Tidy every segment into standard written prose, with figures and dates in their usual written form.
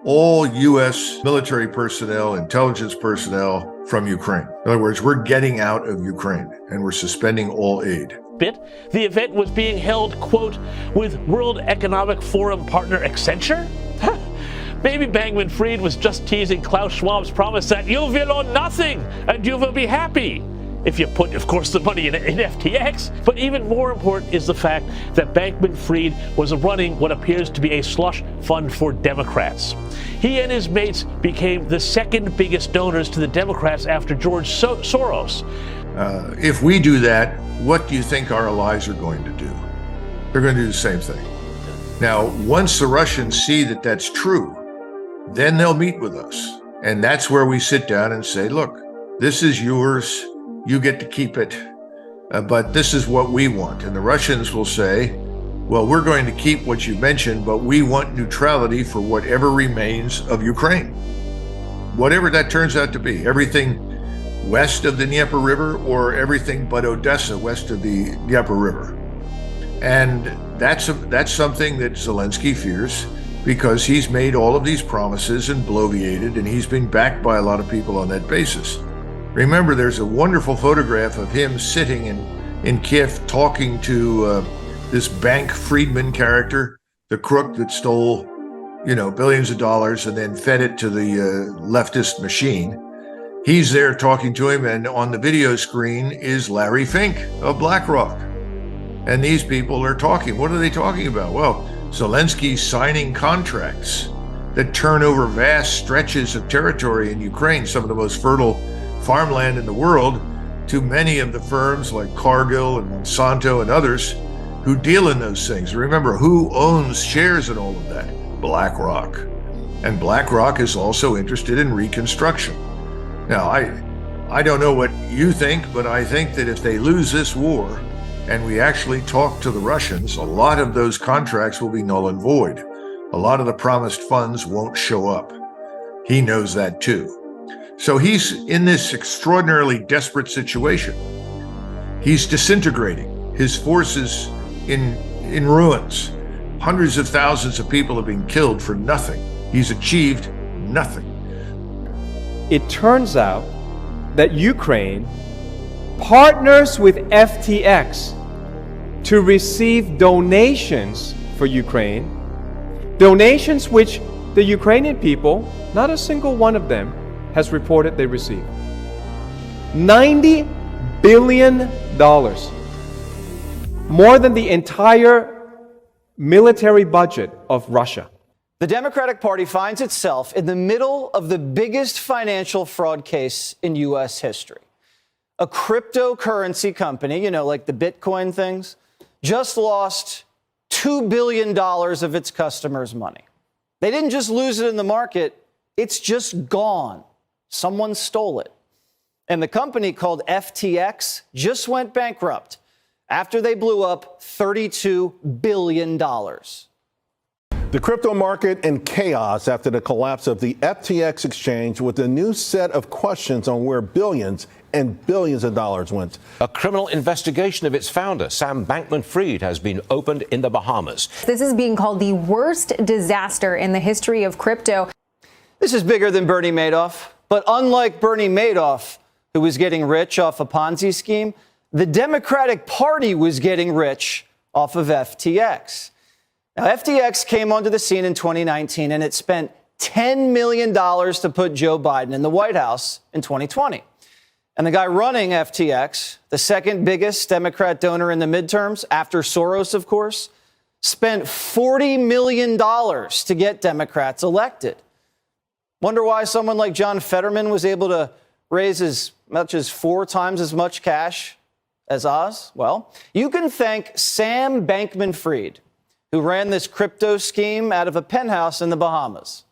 all U.S. military personnel, intelligence personnel from Ukraine. In other words, we're getting out of Ukraine and we're suspending all aid. The event was being held, quote, with World Economic Forum partner Accenture? Maybe Bankman-Fried was just teasing Klaus Schwab's promise that you will own nothing and you will be happy. If you put, of course, the money in FTX. But even more important is the fact that Bankman-Fried was running what appears to be a slush fund for Democrats. He and his mates became the second biggest donors to the Democrats after George Soros. If we do that, what do you think our allies are going to do? They're going to do the same thing. Now, once the Russians see that that's true, then they'll meet with us. And that's where we sit down and say, look, this is yours. You get to keep it. But this is what we want. And the Russians will say, well, we're going to keep what you mentioned, but we want neutrality for whatever remains of Ukraine. Whatever that turns out to be, everything west of the Dnieper River or everything but Odessa west of the Dnieper River. And that's something that Zelensky fears because he's made all of these promises and bloviated, and he's been backed by a lot of people on that basis. Remember, there's a wonderful photograph of him sitting in Kiev talking to this Bank Friedman character, the crook that stole, billions of dollars and then fed it to the leftist machine. He's there talking to him, and on the video screen is Larry Fink of BlackRock. And these people are talking. What are they talking about? Well, Zelensky's signing contracts that turn over vast stretches of territory in Ukraine, some of the most fertile farmland in the world, to many of the firms like Cargill and Monsanto and others who deal in those things. Remember, who owns shares in all of that? BlackRock. And BlackRock is also interested in reconstruction. Now, I don't know what you think, but I think that if they lose this war and we actually talk to the Russians, a lot of those contracts will be null and void. A lot of the promised funds won't show up. He knows that too. So he's in this extraordinarily desperate situation. He's disintegrating. His forces in ruins. Hundreds of thousands of people have been killed for nothing. He's achieved nothing. It turns out that Ukraine partners with FTX to receive donations for Ukraine, donations which the Ukrainian people, not a single one of them, has reported they received. $90 billion, more than the entire military budget of Russia. The Democratic Party finds itself in the middle of the biggest financial fraud case in U.S. history. A cryptocurrency company, like the Bitcoin things, just lost $2 billion of its customers' money. They didn't just lose it in the market, it's just gone. Someone stole it. And the company called FTX just went bankrupt after they blew up $32 billion. The crypto market in chaos after the collapse of the FTX exchange, with a new set of questions on where billions and billions of dollars went. A criminal investigation of its founder, Sam Bankman-Fried, has been opened in the Bahamas. This is being called the worst disaster in the history of crypto. This is bigger than Bernie Madoff. But unlike Bernie Madoff, who was getting rich off a Ponzi scheme, the Democratic Party was getting rich off of FTX. Now, FTX came onto the scene in 2019, and it spent $10 million to put Joe Biden in the White House in 2020. And the guy running FTX, the second biggest Democrat donor in the midterms, after Soros, of course, spent $40 million to get Democrats elected. Wonder why someone like John Fetterman was able to raise as much as 4 times as much cash as Oz? Well, you can thank Sam Bankman-Fried, who ran this crypto scheme out of a penthouse in the Bahamas.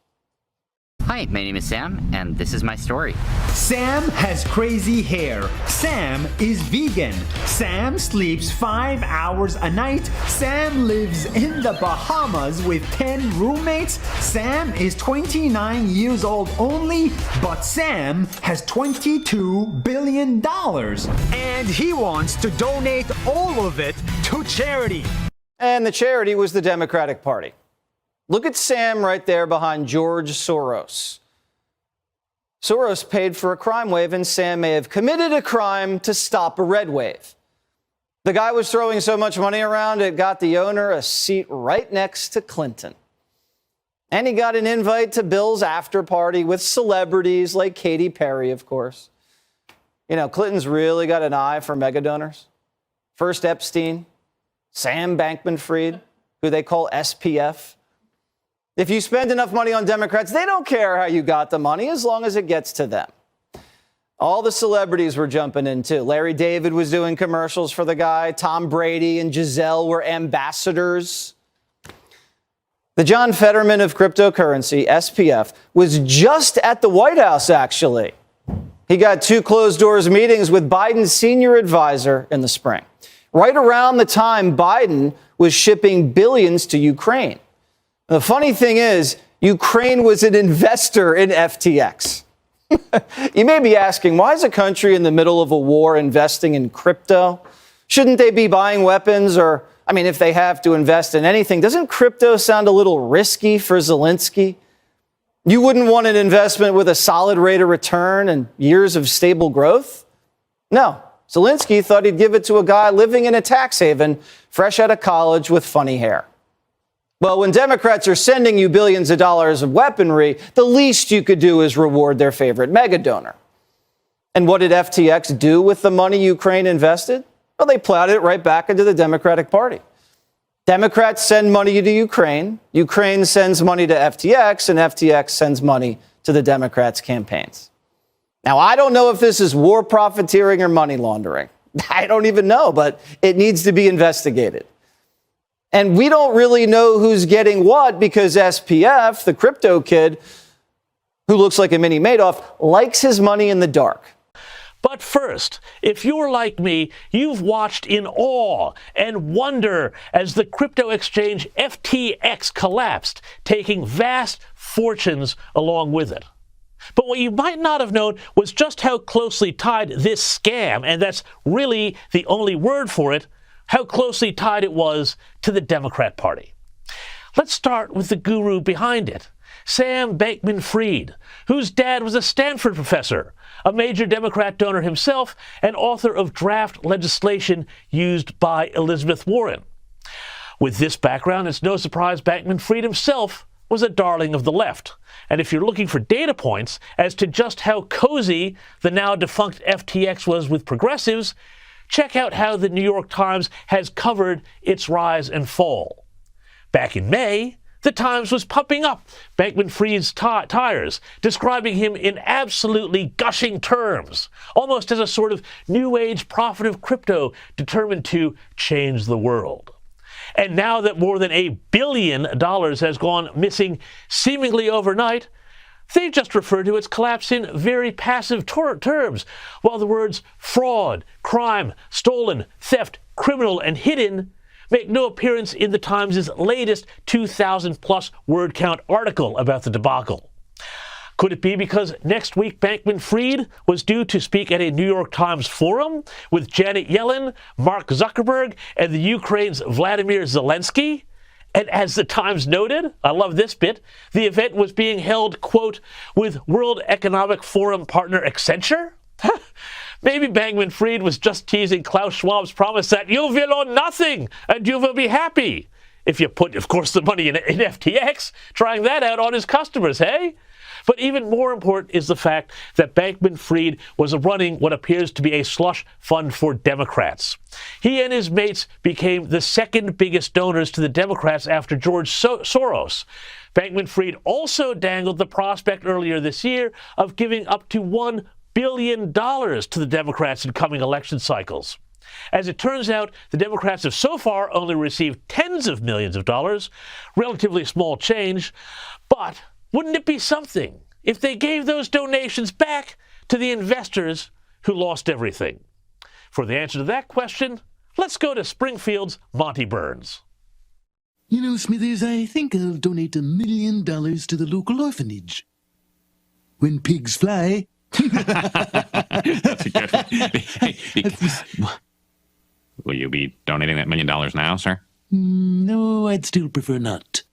Hi, my name is Sam, and this is my story. Sam has crazy hair. Sam is vegan. Sam sleeps 5 hours a night. Sam lives in the Bahamas with 10 roommates. Sam is 29 years old only, but Sam has $22 billion. And he wants to donate all of it to charity. And the charity was the Democratic Party. Look at Sam right there behind George Soros. Soros paid for a crime wave, and Sam may have committed a crime to stop a red wave. The guy was throwing so much money around, it got the owner a seat right next to Clinton. And he got an invite to Bill's after party with celebrities like Katy Perry, of course. You know, Clinton's really got an eye for mega donors. First Epstein, Sam Bankman-Fried, who they call SPF. If you spend enough money on Democrats, they don't care how you got the money as long as it gets to them. All the celebrities were jumping in, too. Larry David was doing commercials for the guy. Tom Brady and Giselle were ambassadors. The John Fetterman of cryptocurrency, SPF, was just at the White House, actually. He got 2 closed-doors meetings with Biden's senior advisor in the spring, right around the time Biden was shipping billions to Ukraine. The funny thing is, Ukraine was an investor in FTX. You may be asking, why is a country in the middle of a war investing in crypto? Shouldn't they be buying weapons? Or, I mean, if they have to invest in anything, doesn't crypto sound a little risky for Zelensky? You wouldn't want an investment with a solid rate of return and years of stable growth? No. Zelensky thought he'd give it to a guy living in a tax haven, fresh out of college with funny hair. Well, when Democrats are sending you billions of dollars of weaponry, the least you could do is reward their favorite mega donor. And what did FTX do with the money Ukraine invested? Well, they plowed it right back into the Democratic Party. Democrats send money to Ukraine, Ukraine sends money to FTX, and FTX sends money to the Democrats' campaigns. Now, I don't know if this is war profiteering or money laundering. I don't even know, but it needs to be investigated. And we don't really know who's getting what because SPF, the crypto kid, who looks like a mini Madoff, likes his money in the dark. But first, if you're like me, you've watched in awe and wonder as the crypto exchange FTX collapsed, taking vast fortunes along with it. But what you might not have known was just how closely tied this scam, and that's really the only word for it, how closely tied it was to the Democrat Party. Let's start with the guru behind it, Sam Bankman-Fried, whose dad was a Stanford professor, a major Democrat donor himself, and author of draft legislation used by Elizabeth Warren. With this background, it's no surprise Bankman-Fried himself was a darling of the left. And if you're looking for data points as to just how cozy the now defunct FTX was with progressives, check out how the New York Times has covered its rise and fall. Back in May, the Times was pumping up Bankman-Fried's tires, describing him in absolutely gushing terms, almost as a sort of new age prophet of crypto determined to change the world. And now that more than $1 billion has gone missing seemingly overnight, they just refer to its collapse in very passive terms, while the words fraud, crime, stolen, theft, criminal, and hidden make no appearance in the Times' latest 2,000-plus word count article about the debacle. Could it be because next week Bankman-Fried was due to speak at a New York Times forum with Janet Yellen, Mark Zuckerberg, and the Ukraine's Vladimir Zelensky? And as the Times noted, I love this bit, the event was being held, quote, with World Economic Forum partner Accenture? Maybe Bankman-Fried was just teasing Klaus Schwab's promise that you will own nothing and you will be happy. If you put, of course, the money in FTX, trying that out on his customers, hey? But even more important is the fact that Bankman-Fried was running what appears to be a slush fund for Democrats. He and his mates became the second biggest donors to the Democrats after George Soros. Bankman-Fried also dangled the prospect earlier this year of giving up to $1 billion to the Democrats in coming election cycles. As it turns out, the Democrats have so far only received tens of millions of dollars, relatively small change, but wouldn't it be something if they gave those donations back to the investors who lost everything? For the answer to that question, let's go to Springfield's Monty Burns. You know, Smithers, I think I'll donate $1 million to the local orphanage. When pigs fly. That's a good one. Will you be donating that $1 million now, sir? No, I'd still prefer not.